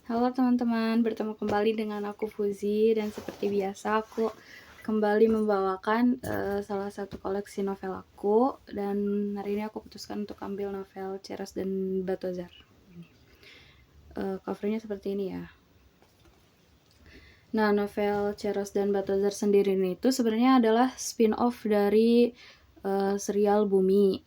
Halo teman-teman, bertemu kembali dengan aku Fuzi dan seperti biasa aku kembali membawakan salah satu koleksi novel aku, dan hari ini aku putuskan untuk ambil novel Ceros dan Batozar. Covernya seperti ini ya. Nah, novel Ceros dan Batozar sendiri itu sebenarnya adalah spin-off dari serial Bumi.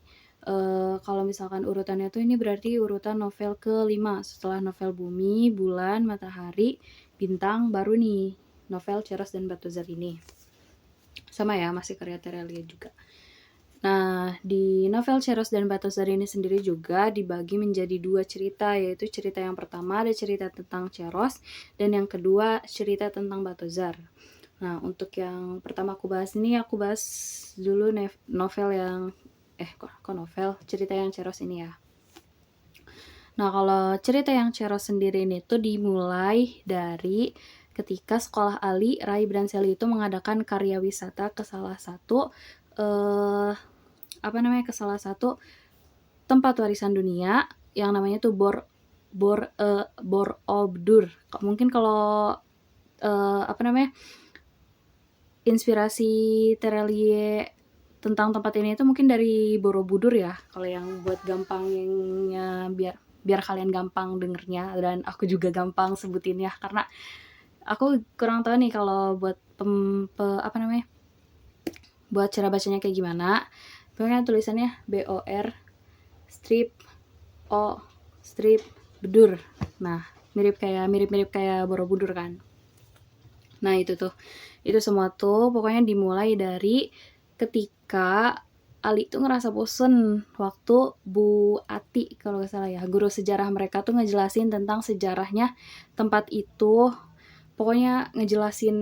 Kalau misalkan urutannya tuh ini berarti urutan novel ke-5 setelah novel Bumi, Bulan, Matahari, Bintang, baru nih novel Ceros dan Batozar ini. Sama ya, masih karya Terelia juga. Nah, di novel Ceros dan Batozar ini sendiri juga dibagi menjadi 2 cerita, yaitu cerita yang pertama ada cerita tentang Ceros, dan yang kedua cerita tentang Batozar. Nah, untuk yang pertama aku bahas dulu novel yang cerita yang Ceros ini ya. Nah, kalau cerita yang Ceros sendiri ini tuh dimulai dari ketika sekolah Ali, Rai Branseli itu mengadakan karya wisata ke salah satu tempat warisan dunia yang namanya tuh Borobudur. Mungkin kalau inspirasi Terelie tentang tempat ini itu mungkin dari Borobudur ya, kalau yang buat gampangnya biar kalian gampang dengernya dan aku juga gampang sebutinnya, karena aku kurang tahu nih kalau buat buat cara bacanya kayak gimana. Pokoknya tulisannya BOR strip O strip Bedur. Nah, mirip-mirip kayak Borobudur kan. Nah, itu semua tuh pokoknya dimulai dari ketika Ali tuh ngerasa bosen waktu Bu Ati kalau nggak salah ya, guru sejarah mereka tuh ngejelasin tentang sejarahnya tempat itu. Pokoknya ngejelasin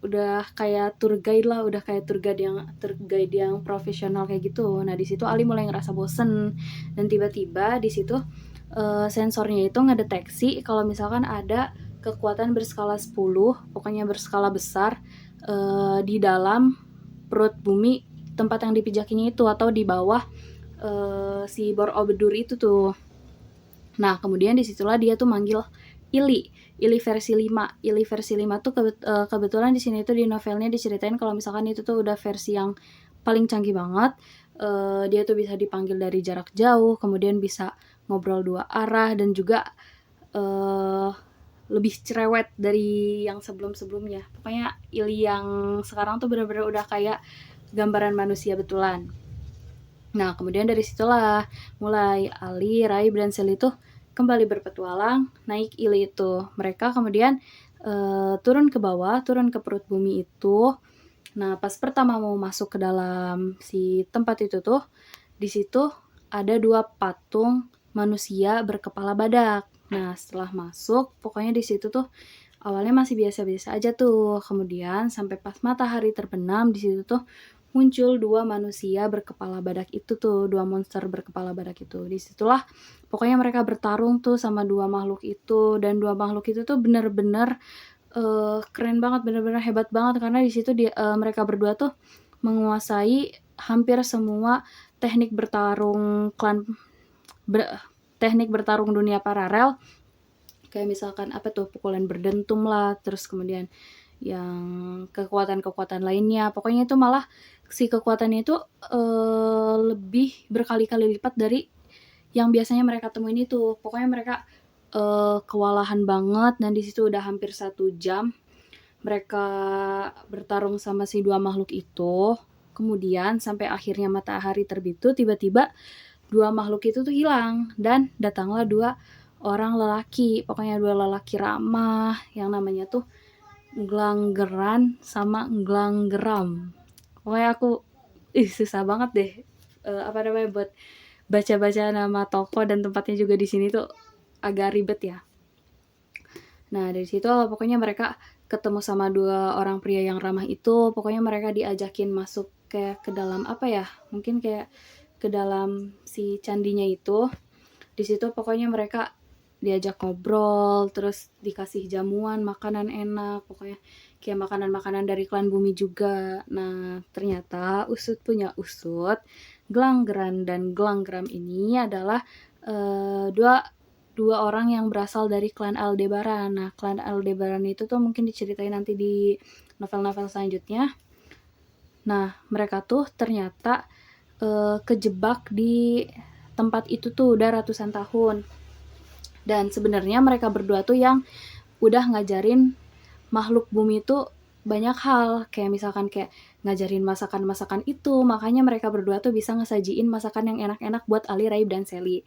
udah kayak tour guide lah, udah kayak tour guide yang profesional kayak gitu. Nah, di situ Ali mulai ngerasa bosen dan tiba-tiba di situ sensornya itu ngedeteksi kalau misalkan ada kekuatan berskala 10, pokoknya berskala besar di dalam perut bumi tempat yang dipijakinya itu, atau di bawah si Borobudur itu tuh. Nah, kemudian disitulah dia tuh manggil Ili versi 5. Ili versi 5 tuh kebetulan di sini tuh di novelnya diceritain kalau misalkan itu tuh udah versi yang paling canggih banget. Dia tuh bisa dipanggil dari jarak jauh, kemudian bisa ngobrol 2 arah, dan juga lebih cerewet dari yang sebelum-sebelumnya. Pokoknya Ili yang sekarang tuh benar-benar udah kayak gambaran manusia betulan. Nah, kemudian dari situlah mulai Ali, Rai, Branseli tuh kembali berpetualang naik Ili itu. Mereka kemudian turun ke bawah, turun ke perut bumi itu. Nah, pas pertama mau masuk ke dalam si tempat itu tuh, di situ ada 2 patung manusia berkepala badak. Nah, setelah masuk, pokoknya di situ tuh awalnya masih biasa-biasa aja tuh. Kemudian sampai pas matahari terbenam, di situ tuh muncul 2 manusia berkepala badak itu tuh, 2 monster berkepala badak itu. Disitulah pokoknya mereka bertarung tuh sama 2 makhluk itu, dan 2 makhluk itu tuh bener-bener keren banget, bener-bener hebat banget, karena di situ mereka berdua tuh menguasai hampir semua teknik bertarung teknik bertarung dunia paralel. Kayak misalkan pukulan berdentum lah, terus kemudian yang kekuatan-kekuatan lainnya. Pokoknya itu malah si kekuatannya itu lebih berkali-kali lipat dari yang biasanya mereka temuin itu. Pokoknya mereka kewalahan banget, dan di situ udah hampir 1 jam mereka bertarung sama si 2 makhluk itu. Kemudian sampai akhirnya matahari terbit tuh tiba-tiba 2 makhluk itu tuh hilang, dan datanglah 2 orang lelaki. Pokoknya 2 lelaki ramah yang namanya tuh Glanggeran sama Glanggeram. Pokoknya aku susah banget deh buat baca-baca nama toko dan tempatnya juga di sini tuh agak ribet ya. Nah, dari situ pokoknya mereka ketemu sama 2 orang pria yang ramah itu. Pokoknya mereka diajakin masuk kayak ke dalam mungkin kayak ke dalam si candinya itu. Di situ pokoknya mereka diajak ngobrol, terus dikasih jamuan, makanan enak, pokoknya kayak makanan-makanan dari klan bumi juga. Nah, ternyata usut punya usut, Glanggeran dan Glanggram ini adalah 2 2 orang yang berasal dari klan Aldebaran. Nah, klan Aldebaran itu tuh mungkin diceritain nanti di novel-novel selanjutnya. Nah, mereka tuh ternyata kejebak di tempat itu tuh udah ratusan tahun. Dan sebenarnya mereka berdua tuh yang udah ngajarin makhluk bumi itu banyak hal, kayak misalkan kayak ngajarin masakan-masakan itu, makanya mereka berdua tuh bisa ngesajiin masakan yang enak-enak buat Ali, Raib, dan Sally.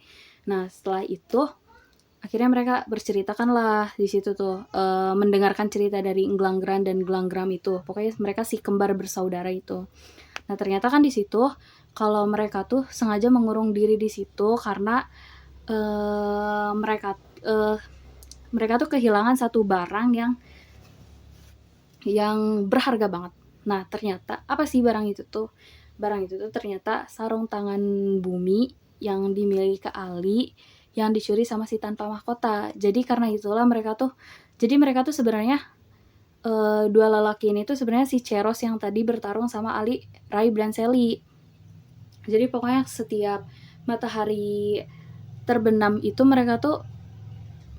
Nah, setelah itu akhirnya mereka berceritakan lah di situ tuh, mendengarkan cerita dari Nglanggeran dan Glanggram itu. Pokoknya mereka si kembar bersaudara itu. Nah, ternyata kan di situ kalau mereka tuh sengaja mengurung diri di situ karena mereka mereka tuh kehilangan satu barang yang berharga banget. Nah, ternyata apa sih barang itu tuh? Barang itu tuh ternyata sarung tangan bumi yang dimiliki Ali yang dicuri sama si tanpa mahkota. Jadi karena itulah mereka tuh sebenarnya dua lelaki ini tuh sebenarnya si Ceros yang tadi bertarung sama Ali, Raib, dan Sally. Jadi pokoknya setiap matahari terbenam itu mereka tuh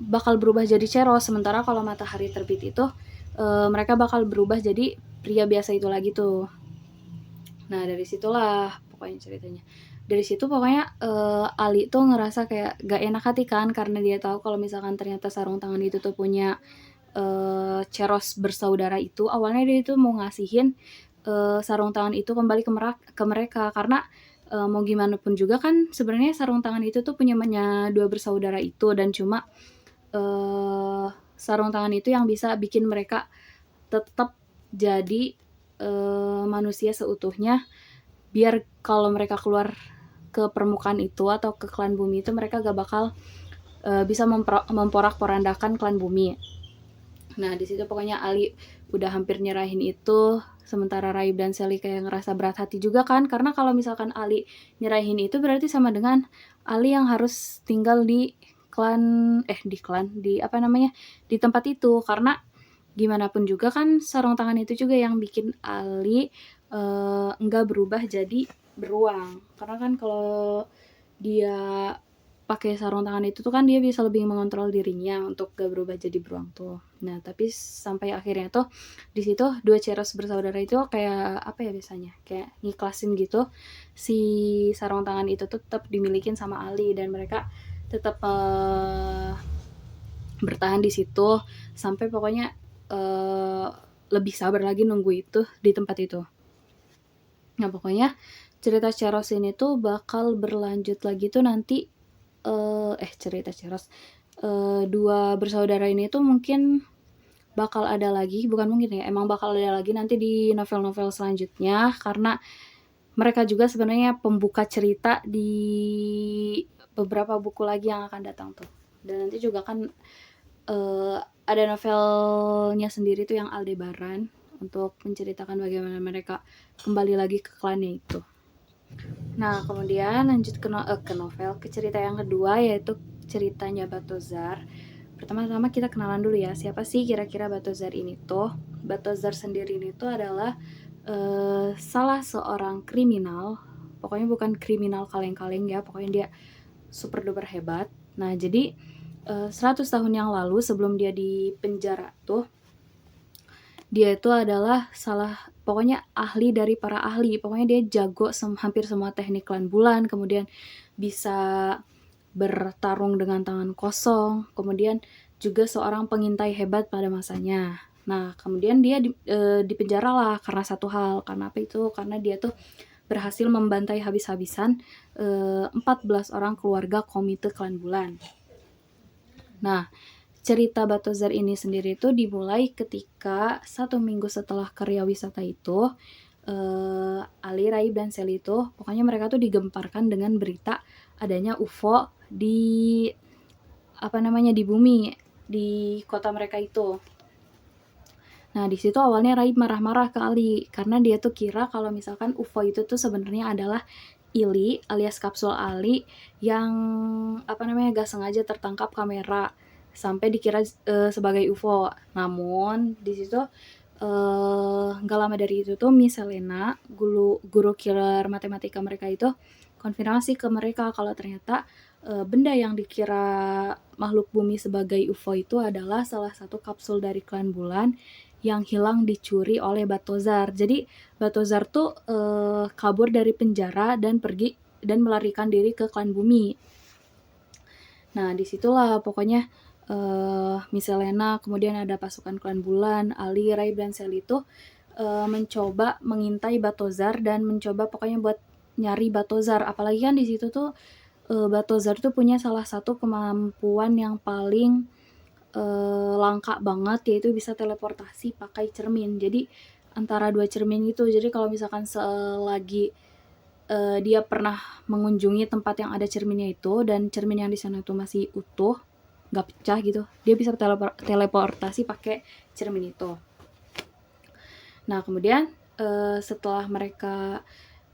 bakal berubah jadi Ceros, sementara kalau matahari terbit itu mereka bakal berubah jadi pria biasa itu lagi tuh. Nah, dari situlah pokoknya ceritanya. Dari situ pokoknya Ali tuh ngerasa kayak gak enak hati kan karena dia tahu kalau misalkan ternyata sarung tangan itu tuh punya Ceros bersaudara itu. Awalnya dia itu mau ngasihin sarung tangan itu kembali ke mereka karena mau gimana pun juga kan sebenarnya sarung tangan itu tuh punya dua bersaudara itu, dan cuma sarung tangan itu yang bisa bikin mereka tetap jadi manusia seutuhnya, biar kalau mereka keluar ke permukaan itu atau ke klan bumi itu mereka gak bakal bisa memporak-porandakan klan bumi. Nah, di situ pokoknya Ali udah hampir nyerahin itu, sementara Raib dan Sally kayak ngerasa berat hati juga kan, karena kalau misalkan Ali nyerahin itu berarti sama dengan Ali yang harus tinggal di di tempat itu, karena gimana pun juga kan sarung tangan itu juga yang bikin Ali enggak berubah jadi beruang. Karena kan kalau dia pakai sarung tangan itu tuh kan dia bisa lebih mengontrol dirinya untuk gak berubah jadi beruang tuh. Nah, tapi sampai akhirnya tuh di situ dua Ceros bersaudara itu kayak apa ya biasanya? Kayak ngiklasin gitu si sarung tangan itu tuh tetap dimilikin sama Ali, dan mereka tetap bertahan di situ sampai pokoknya lebih sabar lagi nunggu itu di tempat itu. Nah, pokoknya cerita Ceros ini tuh bakal berlanjut lagi tuh nanti cerita Ceros dua bersaudara ini tuh mungkin bakal ada lagi, bukan mungkin ya, emang bakal ada lagi nanti di novel-novel selanjutnya, karena mereka juga sebenarnya pembuka cerita di beberapa buku lagi yang akan datang tuh. Dan nanti juga kan ada novelnya sendiri tuh yang Aldebaran untuk menceritakan bagaimana mereka kembali lagi ke klannya itu. Nah, kemudian lanjut ke novel, ke cerita yang kedua, yaitu ceritanya Batozar. Pertama-tama kita kenalan dulu ya, siapa sih kira-kira Batozar ini tuh? Batozar sendiri ini tuh adalah salah seorang kriminal, pokoknya bukan kriminal kaleng-kaleng ya, pokoknya dia super duper hebat. Nah, jadi 100 tahun yang lalu sebelum dia di penjara tuh, dia itu adalah pokoknya ahli dari para ahli. Pokoknya dia jago hampir semua teknik klan bulan, kemudian bisa bertarung dengan tangan kosong, kemudian juga seorang pengintai hebat pada masanya. Nah, kemudian dia di penjara lah karena satu hal. Karena apa itu? Karena dia tuh berhasil membantai habis-habisan 14 orang keluarga komite klan bulan. Nah, cerita Batozar ini sendiri itu dimulai ketika 1 minggu setelah karya wisata itu, Ali, Raib, dan Sally itu pokoknya mereka tuh digemparkan dengan berita adanya UFO di di bumi, di kota mereka itu. Nah, di situ awalnya Raib marah-marah ke Ali karena dia tuh kira kalau misalkan UFO itu tuh sebenarnya adalah Ili alias kapsul Ali yang gak sengaja tertangkap kamera sampai dikira sebagai UFO. Namun di situ gak lama dari itu tuh Miss Selena, guru killer matematika mereka itu konfirmasi ke mereka kalau ternyata benda yang dikira makhluk bumi sebagai UFO itu adalah salah satu kapsul dari klan bulan yang hilang dicuri oleh Batozar. Jadi Batozar tuh kabur dari penjara dan pergi dan melarikan diri ke klan bumi. Nah disitulah pokoknya Miss Selena, kemudian ada pasukan klan bulan, Ali, Raib, dan Sally itu mencoba mengintai Batozar dan mencoba pokoknya buat nyari Batozar. Apalagi kan di situ tuh Batozar tuh punya salah satu kemampuan yang paling langka banget, yaitu bisa teleportasi pakai cermin. Jadi antara dua cermin itu. Jadi kalau misalkan selagi dia pernah mengunjungi tempat yang ada cerminnya itu dan cermin yang di sana itu masih utuh, nggak pecah gitu, dia bisa teleportasi pakai cermin itu. Nah kemudian setelah mereka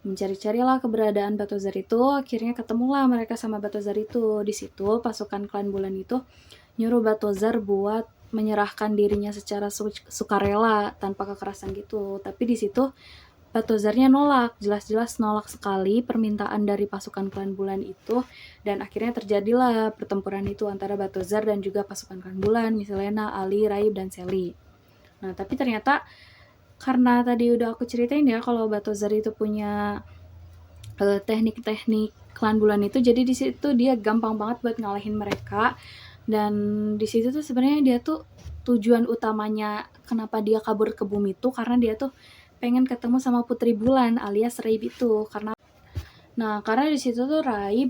mencari-carilah keberadaan Batozar itu, akhirnya ketemulah mereka sama Batozar itu. Di situ pasukan klan bulan itu nyuruh Batozar buat menyerahkan dirinya secara sukarela tanpa kekerasan gitu. Tapi di situ Batozarnya nolak, jelas-jelas nolak sekali permintaan dari pasukan klan bulan itu, dan akhirnya terjadilah pertempuran itu antara Batozar dan juga pasukan klan bulan, Miss Selena, Ali, Raib, dan Sally. Nah tapi ternyata karena tadi udah aku ceritain ya kalau Batozar itu punya teknik-teknik klan bulan itu, jadi di situ dia gampang banget buat ngalahin mereka. Dan di situ tuh sebenarnya dia tuh tujuan utamanya kenapa dia kabur ke bumi itu karena dia tuh pengen ketemu sama Putri Bulan alias Raib itu. Karena di situ tuh Raib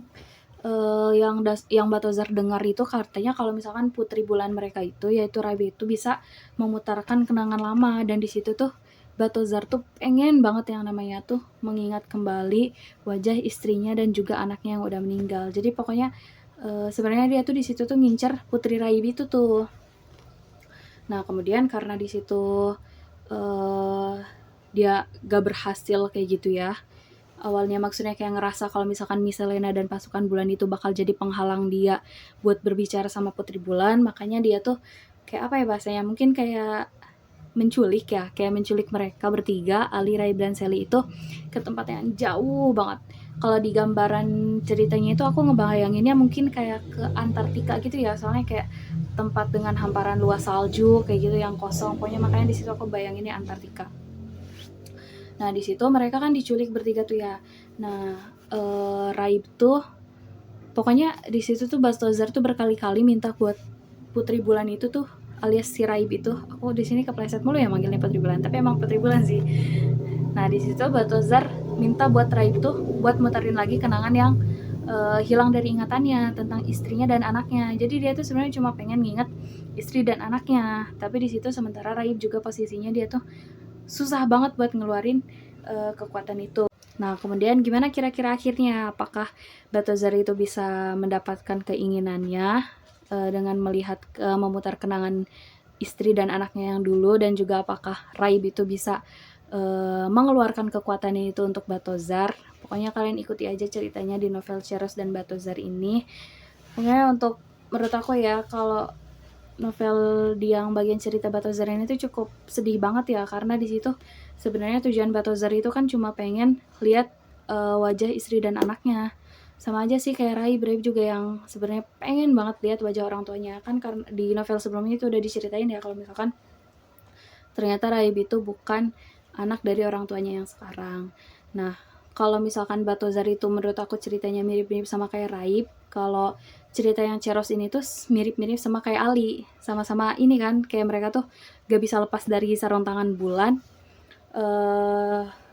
yang Batozar dengar itu katanya kalau misalkan Putri Bulan mereka itu yaitu Raib itu bisa memutarkan kenangan lama, dan di situ tuh Batozar tuh pengen banget yang namanya tuh mengingat kembali wajah istrinya dan juga anaknya yang udah meninggal. Jadi pokoknya sebenarnya dia tuh di situ tuh ngincer Putri Raib itu tuh. Nah kemudian karena di situ dia gak berhasil kayak gitu ya. Awalnya maksudnya kayak ngerasa kalau misalkan Miss Selena dan pasukan bulan itu bakal jadi penghalang dia buat berbicara sama Putri Bulan, makanya dia tuh kayak apa ya bahasanya, mungkin kayak menculik ya, kayak menculik mereka bertiga, Ali, Raib, dan Sally itu ke tempat yang jauh banget. Kalau di gambaran ceritanya itu aku ngebayanginnya mungkin kayak ke Antartika gitu ya, soalnya kayak tempat dengan hamparan luas salju kayak gitu yang kosong, pokoknya makanya di situ aku bayanginnya Antartika. Nah di situ mereka kan diculik bertiga tuh ya. Nah Raib tuh pokoknya di situ tuh Batozar tuh berkali-kali minta buat Putri Bulan itu tuh alias si Raib itu. Aku di sini kepleset mulu ya manggilnya Putri Bulan, tapi emang Putri Bulan sih. Nah di situ Batozar minta buat Raib tuh buat muterin lagi kenangan yang hilang dari ingatannya tentang istrinya dan anaknya. Jadi dia tuh sebenarnya cuma pengen nginget istri dan anaknya. Tapi di situ sementara Raib juga posisinya dia tuh susah banget buat ngeluarin kekuatan itu. Nah kemudian gimana kira-kira akhirnya, apakah Batozar itu bisa mendapatkan keinginannya dengan melihat memutar kenangan istri dan anaknya yang dulu, dan juga apakah Raib itu bisa mengeluarkan kekuatannya itu untuk Batozar. Pokoknya kalian ikuti aja ceritanya di novel Cheros dan Batozar ini. Pokoknya untuk menurut aku ya, kalau novel di yang bagian cerita Batozar ini tuh cukup sedih banget ya, karena di situ sebenarnya tujuan Batozar itu kan cuma pengen lihat wajah istri dan anaknya. Sama aja sih kayak Raib juga yang sebenarnya pengen banget lihat wajah orang tuanya. Kan karena di novel sebelumnya itu udah diceritain ya kalau misalkan ternyata Raib itu bukan anak dari orang tuanya yang sekarang. Nah, kalau misalkan Batozar itu menurut aku ceritanya mirip-mirip sama kayak Raib, kalau cerita yang Cheros ini tuh mirip-mirip sama kayak Ali. Sama-sama ini kan, kayak mereka tuh gak bisa lepas dari sarung tangan bulan,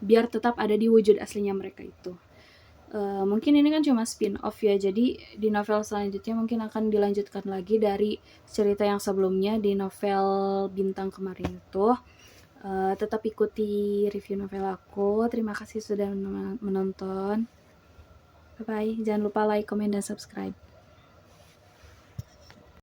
biar tetap ada di wujud aslinya mereka itu. Mungkin ini kan cuma spin-off ya, jadi di novel selanjutnya mungkin akan dilanjutkan lagi dari cerita yang sebelumnya di novel Bintang kemarin itu. Tetap ikuti review novel aku. Terima kasih sudah menonton. Bye bye. Jangan lupa like, comment, dan subscribe.